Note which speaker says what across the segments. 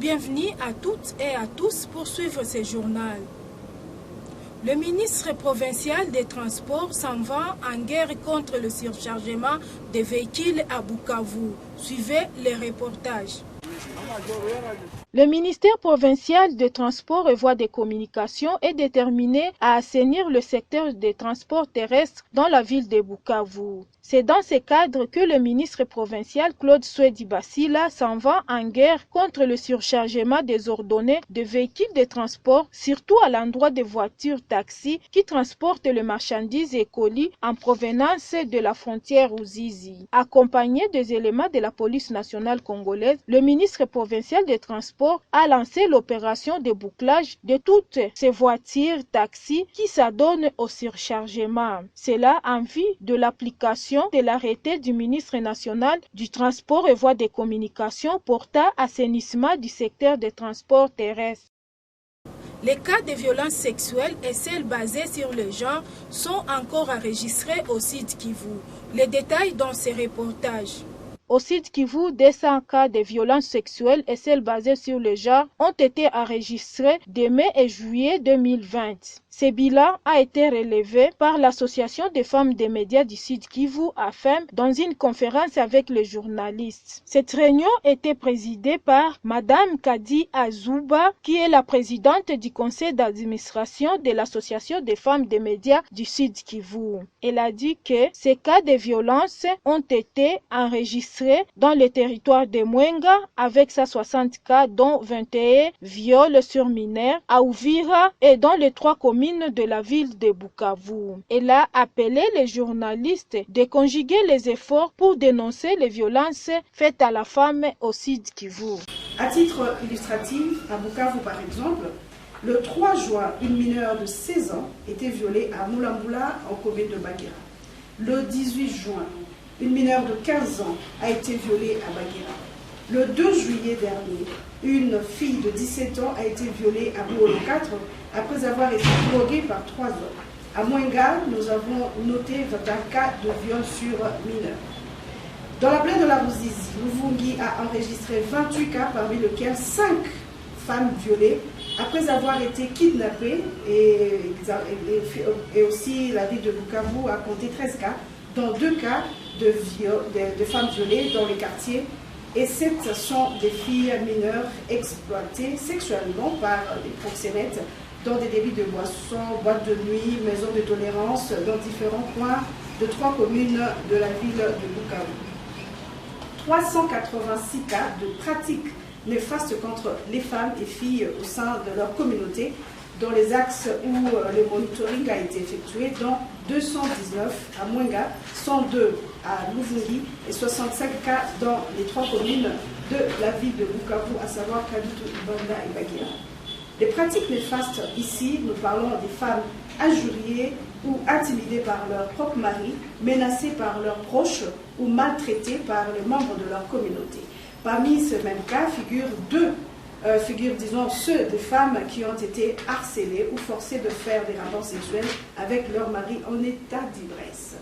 Speaker 1: bienvenue à toutes et à tous pour suivre ce journal. Le ministre provincial des Transports s'en va en guerre contre le surchargement des véhicules à Bukavu. Suivez les reportages. Le ministère provincial des Transports et Voies de Communication est déterminé à assainir le secteur des transports terrestres dans la ville de Bukavu. C'est dans ce cadre que le ministre provincial Claude Swedi Basila s'en va en guerre contre le surchargement désordonné de véhicules de transport, surtout à l'endroit des voitures taxis qui transportent les marchandises et colis en provenance de la frontière Ruzizi. Accompagné des éléments de la police nationale congolaise, le ministre provincial des Transports a lancé l'opération de bouclage de toutes ces voitures taxis qui s'adonnent au surchargement. Cela en vue de l'application de l'arrêté du ministre national du Transport et Voies de Communication portant assainissement du secteur des transports terrestres. Les cas de violences sexuelles et celles basées sur le genre sont encore enregistrés au Sud Kivu. Les détails dans ces reportages. Au Sud Kivu, 200 cas de violences sexuelles et celles basées sur le genre ont été enregistrés de mai et juillet 2020. Ce bilan a été relevé par l'Association des femmes des médias du Sud Kivu, AFEM, dans une conférence avec les journalistes. Cette réunion était présidée par Madame Kadi Azouba, qui est la présidente du conseil d'administration de l'Association des femmes des médias du Sud Kivu. Elle a dit que ces cas de violence ont été enregistrés dans le territoire de Mwenga avec 160 cas, dont 21 viols sur mineurs, à Uvira et dans les 3 communes de la ville de Bukavu. Elle a appelé les journalistes de conjuguer les efforts pour dénoncer les violences faites à la femme au Sud Kivu.
Speaker 2: À titre illustratif, à Bukavu par exemple, le 3 juin, une mineure de 16 ans était violée à Moulambula en commune de Bagira. Le 18 juin, une mineure de 15 ans a été violée à Bagira. Le 2 juillet dernier, une fille de 17 ans a été violée à Bouolo 4 après avoir été droguée par 3 hommes. À Mwenga, nous avons noté 21 cas de viol sur mineurs. Dans la plaine de la Ruzizi, Luvungi a enregistré 28 cas, parmi lesquels 5 femmes violées après avoir été kidnappées, et aussi la ville de Bukavu a compté 13 cas, dont 2 cas de femmes violées dans les quartiers, et 7 sont des filles mineures exploitées sexuellement par des proxénètes dans des débits de boissons, boîtes de nuit, maisons de tolérance dans différents coins de 3 communes de la ville de Bukavu. 386 cas de pratiques néfastes contre les femmes et filles au sein de leur communauté, dans les axes où le monitoring a été effectué, dont 219 à Mwenga, 102 à Luvungi et 65 cas dans les 3 communes de la ville de Bukavu, à savoir Kadutu, Ibanda et Bagira. Les pratiques néfastes ici, nous parlons des femmes injuriées ou intimidées par leur propre mari, menacées par leurs proches ou maltraitées par les membres de leur communauté. Parmi ce même cas figurent ceux des femmes qui ont été harcelées ou forcées de faire des rapports sexuels avec leur mari en état d'ivresse.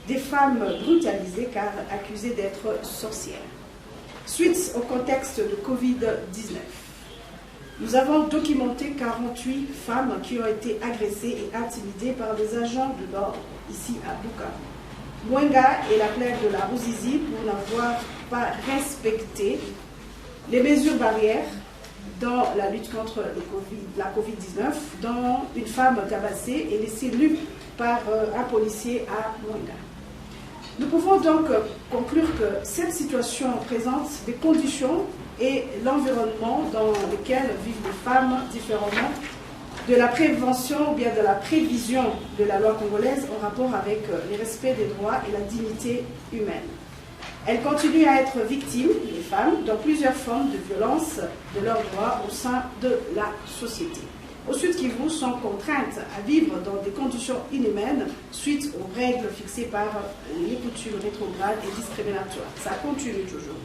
Speaker 2: Des femmes brutalisées car accusées d'être sorcières. Suite au contexte de Covid-19, nous avons documenté 48 femmes qui ont été agressées et intimidées par des agents de l'ordre ici à Bukavu. Mwenga est la plaine de la Ruzizi pour n'avoir pas respecté les mesures barrières dans la lutte contre la Covid-19, dont une femme tabassée et laissée nue par un policier à Mwenga. Nous pouvons donc conclure que cette situation présente des conditions et l'environnement dans lequel vivent les femmes différemment de la prévention ou bien de la prévision de la loi congolaise en rapport avec le respect des droits et la dignité humaine. Elles continuent à être victimes, les femmes, dans plusieurs formes de violence de leurs droits au sein de la société. Au Sud Kivu sont contraintes à vivre dans des conditions inhumaines suite aux règles fixées par les coutumes rétrogrades et discriminatoires. Ça continue toujours.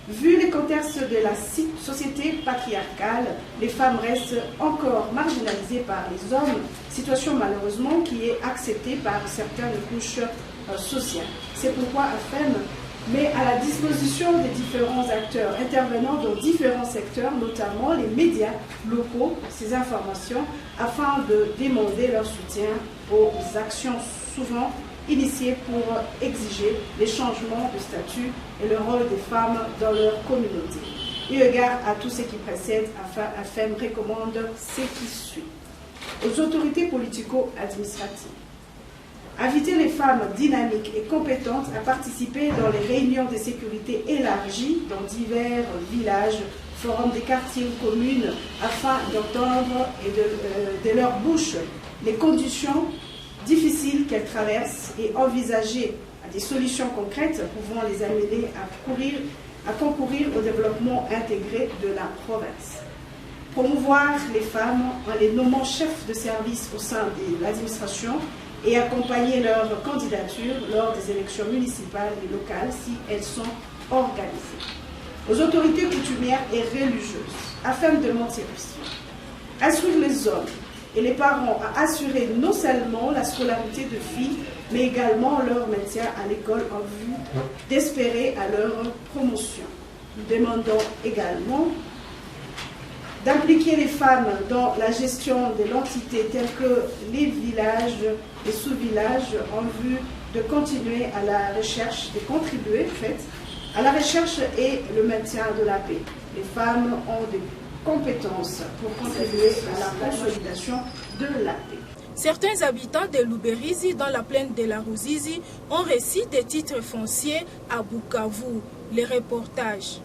Speaker 2: Vu les contextes de la société patriarcale, les femmes restent encore marginalisées par les hommes, situation malheureusement qui est acceptée par certaines couches sociales. C'est pourquoi AFEM mais à la disposition des différents acteurs intervenant dans différents secteurs, notamment les médias locaux, ces informations, afin de demander leur soutien aux actions souvent initiées pour exiger les changements de statut et le rôle des femmes dans leur communauté. Eu égard à tout ce qui précède, AFEM recommande ce qui suit. Aux autorités politico-administratives, inviter les femmes dynamiques et compétentes à participer dans les réunions de sécurité élargies dans divers villages, forums des quartiers ou communes, afin d'entendre et de leur bouche les conditions difficiles qu'elles traversent et envisager des solutions concrètes pouvant les amener à concourir au développement intégré de la province. Promouvoir les femmes en les nommant chefs de service au sein de l'administration et accompagner leur candidature lors des élections municipales et locales si elles sont organisées. Aux autorités coutumières et religieuses, afin de monter instruire les hommes et les parents à assurer non seulement la scolarité de filles, mais également leur maintien à l'école en vue d'espérer à leur promotion. Nous demandons également d'impliquer les femmes dans la gestion de l'entité telles que les villages et sous-villages en vue de continuer à la recherche, de contribuer à la recherche et le maintien de la paix. Les femmes ont des compétences pour contribuer à la consolidation de la paix.
Speaker 1: Certains habitants de Luberizi, dans la plaine de la Ruzizi, ont reçu des titres fonciers à Bukavu. Les reportages.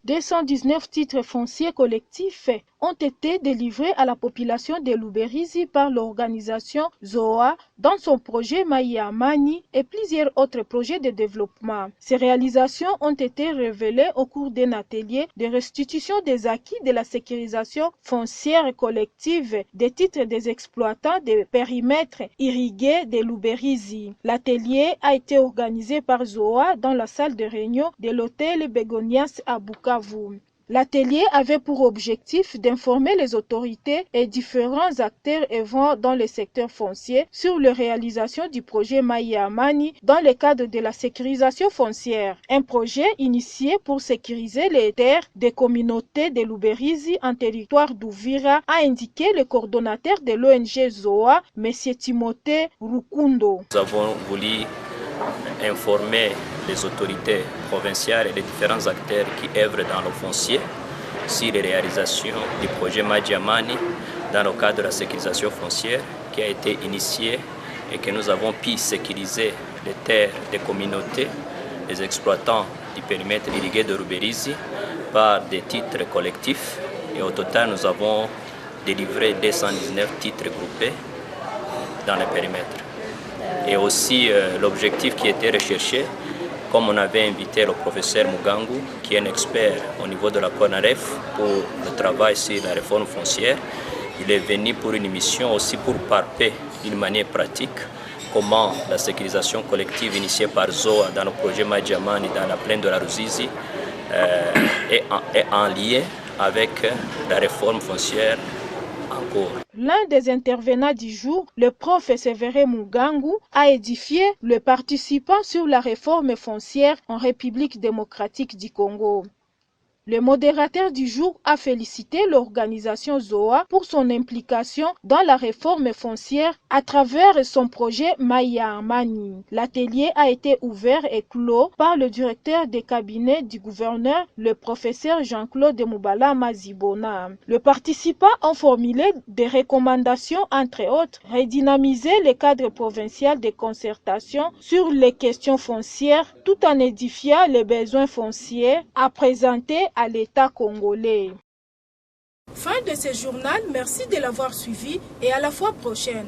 Speaker 1: 219 titres fonciers collectifs ont été délivrés à la population de Luberizi par l'organisation ZOA dans son projet Maïa Amani et plusieurs autres projets de développement. Ces réalisations ont été révélées au cours d'un atelier de restitution des acquis de la sécurisation foncière collective des titres des exploitants des périmètres irrigués de Luberizi. L'atelier a été organisé par ZOA dans la salle de réunion de l'hôtel Begonias à Bukavu. L'atelier avait pour objectif d'informer les autorités et différents acteurs œuvrant dans le secteur foncier sur la réalisation du projet Maïa Amani dans le cadre de la sécurisation foncière. Un projet initié pour sécuriser les terres des communautés de Luberizi en territoire d'Uvira, a indiqué le coordonnateur de l'ONG ZOA, M. Timothée Rukundo.
Speaker 3: Nous avons voulu informer les autorités provinciales et les différents acteurs qui œuvrent dans le foncier sur les réalisations du projet Maïa Amani dans le cadre de la sécurisation foncière qui a été initié et que nous avons pu sécuriser les terres des communautés, les exploitants du périmètre irrigué de Luberizi par des titres collectifs. Et au total, nous avons délivré 219 titres groupés dans le périmètre. Et aussi l'objectif qui était recherché, comme on avait invité le professeur Mugangu, qui est un expert au niveau de la CONAREF pour le travail sur la réforme foncière, il est venu pour une mission aussi pour palper d'une manière pratique comment la sécurisation collective initiée par ZOA dans le projet Maïa Amani dans la plaine de la Ruzizi est en lien avec la réforme foncière en cours.
Speaker 1: L'un des intervenants du jour, le prof Séverin Mugangu, a édifié le participant sur la réforme foncière en République démocratique du Congo. Le modérateur du jour a félicité l'organisation ZOA pour son implication dans la réforme foncière à travers son projet Maïa Amani. L'atelier a été ouvert et clos par le directeur des cabinets du gouverneur, le professeur Jean-Claude Moubala Mazibona. Les participants ont formulé des recommandations, entre autres, redynamiser le cadre provincial de concertation sur les questions foncières tout en édifiant les besoins fonciers à présenter à l'État congolais. Fin de ce journal, merci de l'avoir suivi et à la fois prochaine.